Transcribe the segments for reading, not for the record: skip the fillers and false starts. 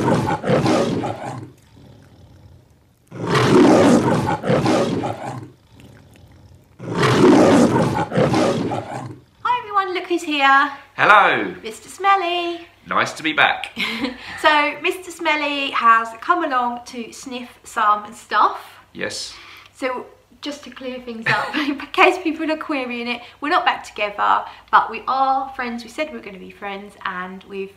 Hi everyone, look who's here. Hello. Mr. Smelly. Nice to be back. So Mr. Smelly has come along to sniff some stuff. Yes. So just to clear things up, in case people are querying it, we're not back together, but we are friends. We said we were going to be friends, and we've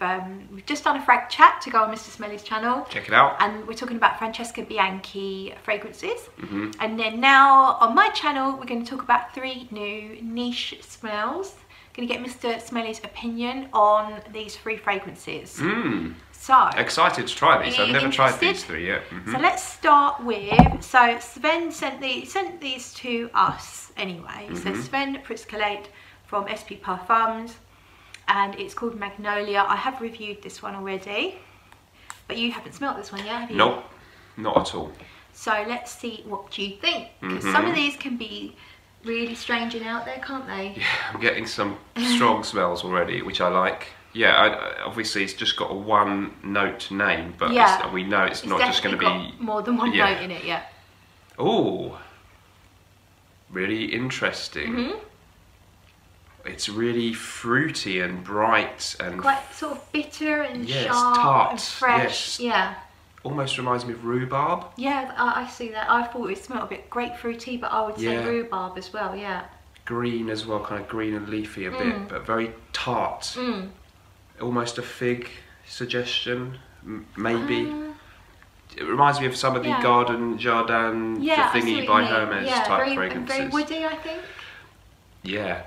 just done a frag chat to go on Mr. Smelly's channel. Check it out. And we're talking about Francesca Bianchi fragrances. And then now on my channel, we're going to talk about 3 new niche smells. Going to get Mr. Smelly's opinion on these 3 fragrances. So excited to try these. I've never tried these 3 yet. So let's start with, so Sven sent these to us anyway. So Sven Pritzkalate from SP Parfums, and it's called Magnolia. I have reviewed this one already, but you haven't smelt this one yet, have you? Nope, not at all. So let's see what you think, because some of these can be really strange and out there, can't they? Yeah, I'm getting some strong smells already, which I like. Yeah, obviously it's just got a 1-note name, but we know it's not just going to be more than one note in it. Yeah. Oh, really interesting. It's really fruity and bright and quite sort of bitter and sharp tart and fresh. Yeah. Almost reminds me of rhubarb. Yeah, I see that. I thought it smelled a bit grapefruity, but I would say rhubarb as well. Yeah. Green as well, kind of green and leafy a bit, but very tart. Almost a fig suggestion, maybe. It reminds me of some of the Garden Jardin, the thingy by Hermes type fragrances. Very woody, I think. Yeah.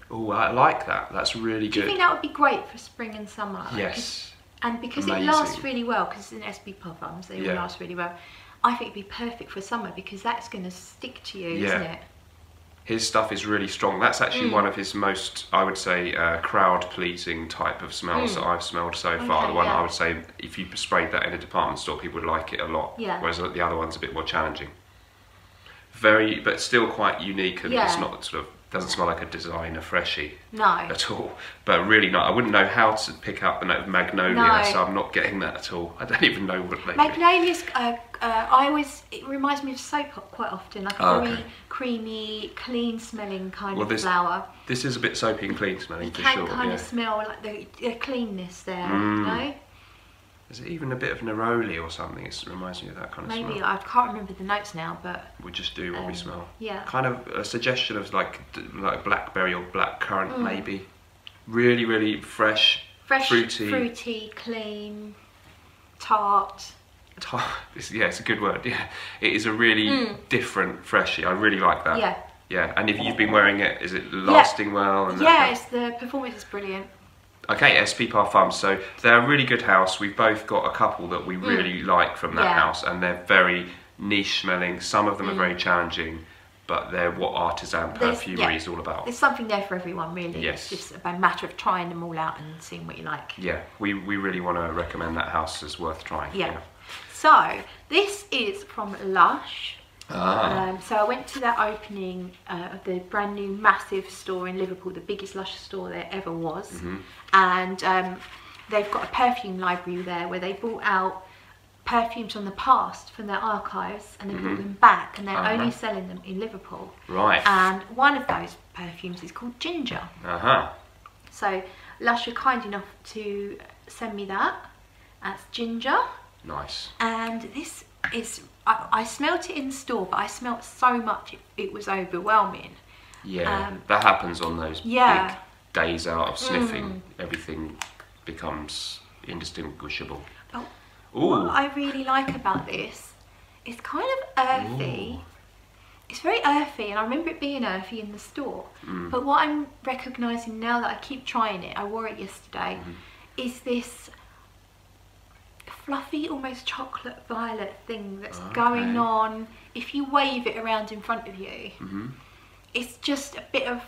Oh, I like that. That's really good. Do you think that would be great for spring and summer? Yes. And because it lasts really well, because it's in SP Parfums, they all last really well. I think it'd be perfect for summer, because that's going to stick to you, isn't it? His stuff is really strong. That's actually one of his most, I would say, crowd-pleasing type of smells that I've smelled so far. The one I would say, if you sprayed that in a department store, people would like it a lot. Whereas the other one's a bit more challenging. Very, but still quite unique, and it's not sort of, doesn't smell like a designer freshie at all. But really not. I wouldn't know how to pick up the note of Magnolia, so I'm not getting that at all. I don't even know what they Magnolia's, it reminds me of soap quite often, like a very creamy, clean smelling kind of flower. This is a bit soapy and clean smelling for sure. You can kind of smell like the cleanness there, you know? Is it even a bit of neroli or something? It reminds me of that kind of smell. Maybe, I can't remember the notes now, but... We just do what we smell. Yeah. Kind of a suggestion of like blackberry or blackcurrant maybe. Really, really fresh, fruity, clean, tart. Yeah, it's a good word. Yeah, it is a really different freshie. I really like that. Yeah. Yeah, and if you've been wearing it, is it lasting well? And the performance is brilliant. Okay, SP Parfums, so they're a really good house. We've both got a couple that we really like from that house, and they're very niche smelling. Some of them are very challenging, but they're what artisan perfumery is all about. There's something there for everyone, really. Yes. It's just a matter of trying them all out and seeing what you like. Yeah, we really want to recommend that house as worth trying. Yeah. So, this is from Lush. So I went to their opening of the brand new massive store in Liverpool, the biggest Lush store there ever was. And they've got a perfume library there where they brought out perfumes from the past, from their archives, and they brought them back, and they're only selling them in Liverpool. Right. And one of those perfumes is called Ginger. So Lush were kind enough to send me that. That's Ginger. Nice. And this is, I smelt it in the store, but I smelt so much it was overwhelming. Yeah, that happens on those big days out of sniffing. Everything becomes indistinguishable. But what I really like about this, it's kind of earthy. It's very earthy, and I remember it being earthy in the store. But what I'm recognising now that I keep trying it, I wore it yesterday, is this fluffy, almost chocolate violet thing that's going on. If you wave it around in front of you, it's just a bit of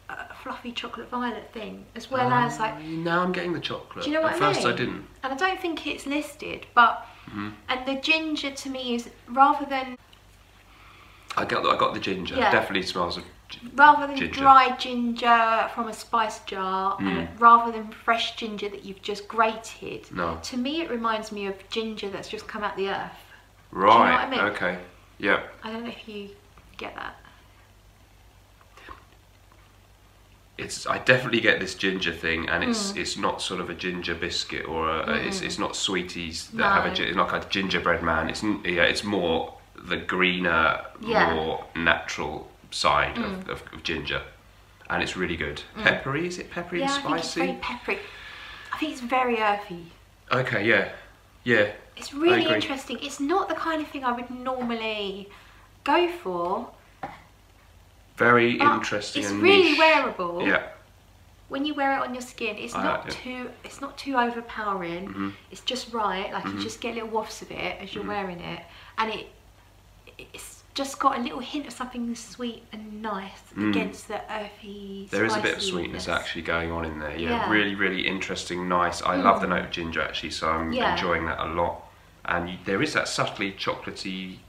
a fluffy chocolate violet thing, as well as like... Now I'm getting the chocolate. Do you know what I mean? At first I didn't. And I don't think it's listed, but... And the ginger to me is, rather than... I got the ginger. Definitely smells of rather than ginger. dry ginger from a spice jar, rather than fresh ginger that you've just grated. No. To me, it reminds me of ginger that's just come out the earth. Right. Do you know what I mean? Okay. Yeah. I don't know if you get that. I definitely get this ginger thing, and it's not sort of a ginger biscuit or it's not sweeties that have it's not like a gingerbread man. It's more the greener, more natural side of ginger, and it's really good. Peppery, is it peppery and spicy? I think it's very peppery. I think it's very earthy. Okay, yeah. It's really interesting. It's not the kind of thing I would normally go for. Very interesting. It's and really niche. Wearable. Yeah. When you wear it on your skin, it's not too overpowering. It's just right. Like you just get little wafts of it as you're wearing it, and it's just got a little hint of something sweet and nice against the earthy. There is a bit of sweetness actually going on in there. Yeah. Really, really interesting, nice. I love the note of ginger actually, so I'm enjoying that a lot. And there is that subtly chocolatey.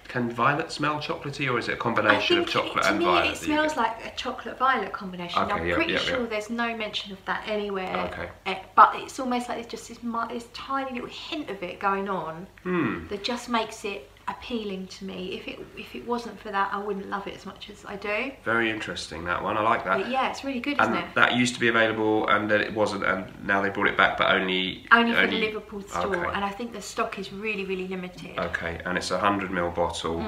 Can violet smell chocolatey, or is it a combination of chocolate and violet? To me, it smells like a chocolate-violet combination. Okay, I'm pretty sure there's no mention of that anywhere. Okay. But it's almost like there's just this tiny little hint of it going on that just makes it appealing to me. If it wasn't for that, I wouldn't love it as much as I do. Very interesting, that one. I like that. But yeah, it's really good, isn't it? That used to be available, and then it wasn't, and now they brought it back, but only for the Liverpool store. Okay. And I think the stock is really, really limited. Okay, and it's a 100ml bottle,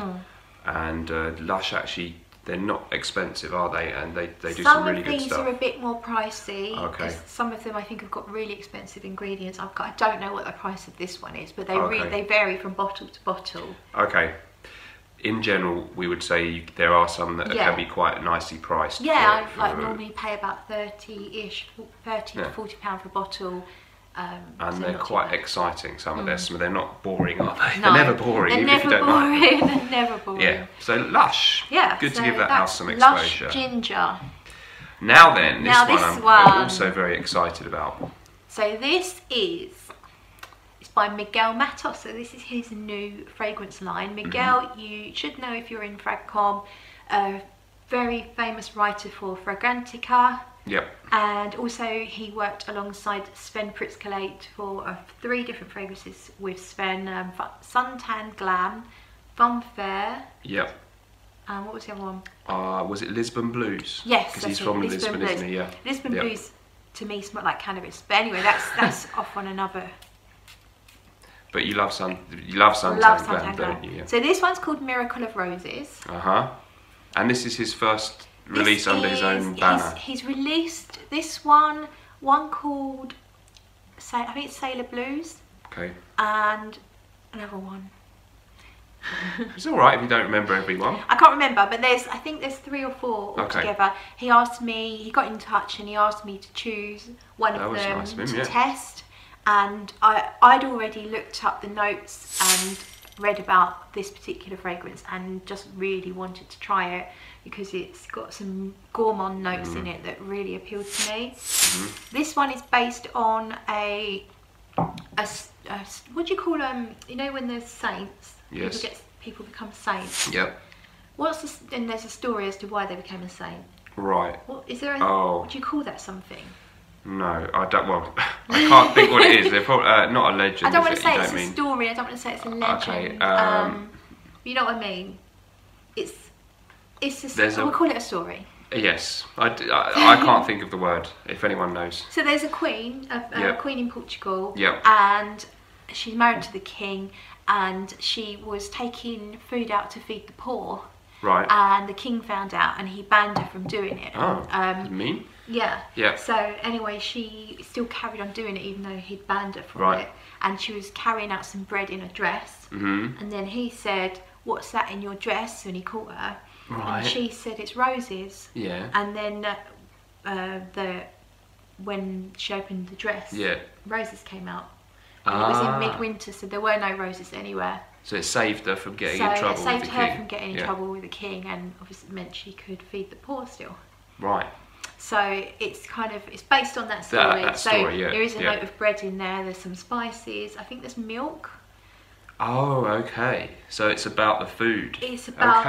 and Lush actually, they're not expensive, are they? And they do some really good stuff. Some of these are a bit more pricey. Okay. Some of them I think have got really expensive ingredients. I don't know what the price of this one is, but they vary from bottle to bottle. Okay. In general, we would say there are some that can be quite nicely priced. Yeah, I normally pay about 30-ish, 30 to £40 for a bottle. And they're quite exciting, some of them. They're not boring, are they? No, they're never boring. They're never boring. They're never boring. Yeah, so Lush. Yeah, good to give that house some exposure. Lush Ginger. Now then, this one I'm also very excited about. So this is, it's by Miguel Matos. So this is his new fragrance line. Miguel, you should know if you're in Fragcom, a very famous writer for Fragrantica. Yep. And also he worked alongside Sven Pritzkelate for 3 different fragrances with Sven, Suntan Glam, Fun Fair. Yep. And what was the other one? Was it Lisbon Blues? Yes, because he's from Lisbon, isn't he? Yeah. Lisbon Blues to me smell like cannabis, but anyway, that's off on another. But you love Suntan Glam, don't you? Yeah. So this one's called Miracle of Roses. And this is his first release under his own banner. He's released this one called, I think it's Sailor Blues. Okay. And another one. It's all right if you don't remember everyone. I can't remember, but I think there's 3 or 4 altogether. He got in touch and he asked me to choose one of them to test. And I'd already looked up the notes and read about this particular fragrance and just really wanted to try it because it's got some gourmand notes in it that really appealed to me. This one is based on a what do you call them? You know when there's saints, people become saints. Yep. And there's a story as to why they became a saint. Right. What is there? Do you call that something? No, I don't. Well, I can't think what it is. They're probably not a legend. I don't want to say it's a story. I don't want to say it's a legend. Okay. You know what I mean? We'll call it a story. Yes, I can't think of the word. If anyone knows. So there's a queen, a queen in Portugal. Yep. And she's married to the king, and she was taking food out to feed the poor. Right. And the king found out, and he banned her from doing it. Oh. Mean. Yeah. Yeah. So anyway, she still carried on doing it even though he'd banned her from it. And she was carrying out some bread in a dress. And then he said, "What's that in your dress?" And he caught her. Right. And she said, "It's roses." Yeah. And then when she opened the dress, roses came out. And it was in midwinter, so there were no roses anywhere. So it saved her from getting in trouble with the king. It saved her from getting in trouble with the king, and obviously it meant she could feed the poor still. Right. So it's based on that story. There is a note of bread in there. There's some spices. I think there's milk. Oh, okay. So it's about the food. It's about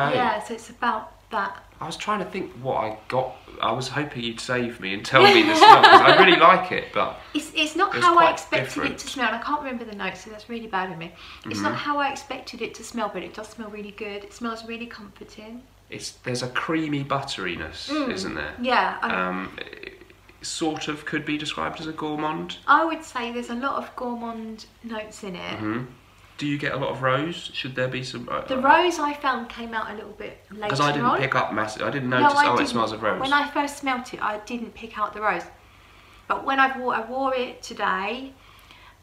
so it's about that. I was trying to think what I got. I was hoping you'd save me and tell me the smell, because I really like it, but it's not how I expected it to smell. And I can't remember the notes, so that's really bad of me. It's not how I expected it to smell, but it does smell really good. It smells really comforting. There's a creamy butteriness, isn't there? Yeah. It sort of could be described as a gourmand. I would say there's a lot of gourmand notes in it. Do you get a lot of rose? Should there be some? The rose I found came out a little bit later on. Because I didn't pick up massive. I didn't notice. It smells of rose. When I first smelt it, I didn't pick out the rose. But when I wore it today,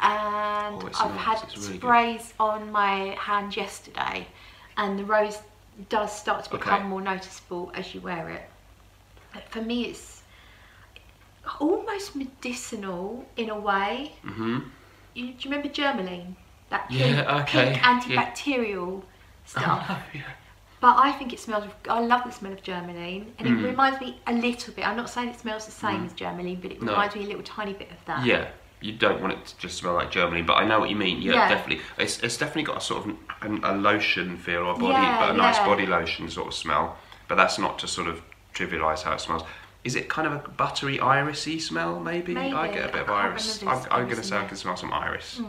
and I've had sprays on my hand yesterday, and the rose does start to become more noticeable as you wear it. But for me, it's almost medicinal in a way. Do you remember Germaline? That pink antibacterial stuff. But I think it smells, I love the smell of Germaline, and it reminds me a little bit, I'm not saying it smells the same as Germaline, but it reminds me a little tiny bit of that. Yeah, you don't want it to just smell like Germaline, but I know what you mean. Yeah, definitely. It's definitely got a sort of a lotion feel, or body, but a nice body lotion sort of smell. But that's not to sort of trivialise how it smells. Is it kind of a buttery, irisy smell, maybe? I get a bit of iris. I'm going to say I can smell some iris.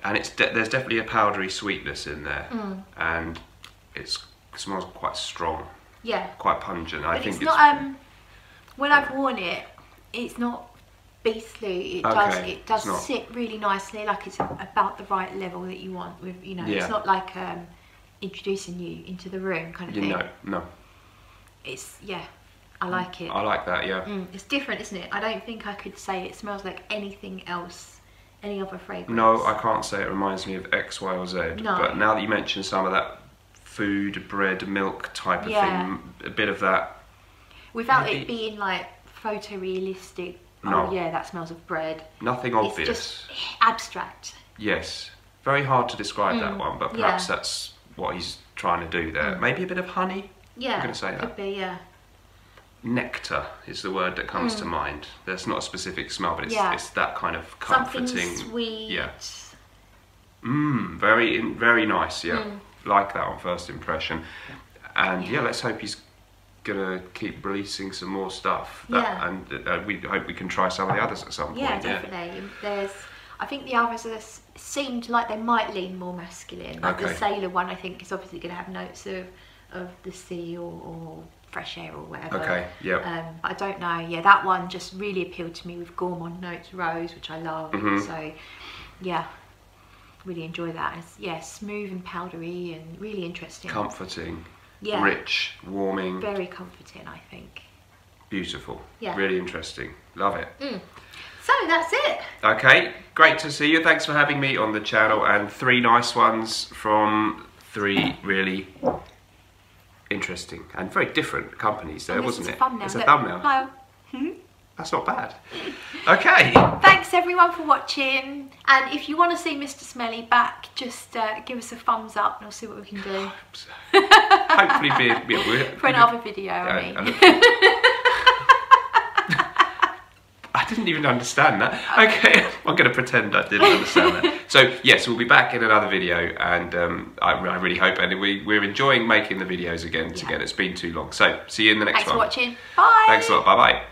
And there's definitely a powdery sweetness in there, and it smells quite strong. Yeah. Quite pungent. I think it's not. When I've worn it, it's not beastly. It does sit really nicely. Like it's about the right level that you want. With it's not like introducing you into the room kind of thing. No. It's I like it. I like that. Yeah. It's different, isn't it? I don't think I could say it smells like anything else. Any other fragrance? No, I can't say it reminds me of X, Y or Z. No. But now that you mention some of that food, bread, milk type of thing, a bit of that. Without it being like photorealistic, that smells of bread. Nothing obvious. It's just abstract. Yes. Very hard to describe that one, but perhaps that's what he's trying to do there. Maybe a bit of honey? Yeah, I'm going to say that. Could be, yeah. Nectar is the word that comes to mind. There's not a specific smell, but it's that kind of comforting. Something sweet. Yeah. Very nice. Yeah, like that on first impression. And let's hope he's gonna keep releasing some more stuff. And we hope we can try some of the others at some point. Yeah, definitely. I think the others seemed like they might lean more masculine. Like the Sailor one, I think, is obviously going to have notes of the sea or fresh air or whatever. Okay, yeah. I don't know. Yeah, that one just really appealed to me with gourmand notes, rose, which I love. So, yeah, really enjoy that. It's, smooth and powdery and really interesting. Comforting. Yeah. Rich, warming. Very comforting, I think. Beautiful. Yeah. Really interesting. Love it. So that's it. Okay, great to see you. Thanks for having me on the channel, and 3 nice ones from 3 really interesting and very different companies there, wasn't it? It's a thumbnail. No. That's not bad. Okay. Thanks everyone for watching, and if you want to see Mr. Smelly back, just give us a thumbs up and we'll see what we can do. Hopefully for another video, I mean. I didn't even understand that. Okay, I'm going to pretend I didn't understand that. So yes, we'll be back in another video, and I really hope, and we're enjoying making the videos again together. It's been too long. So see you in the next one. Thanks for watching. Bye. Thanks a lot. Bye bye.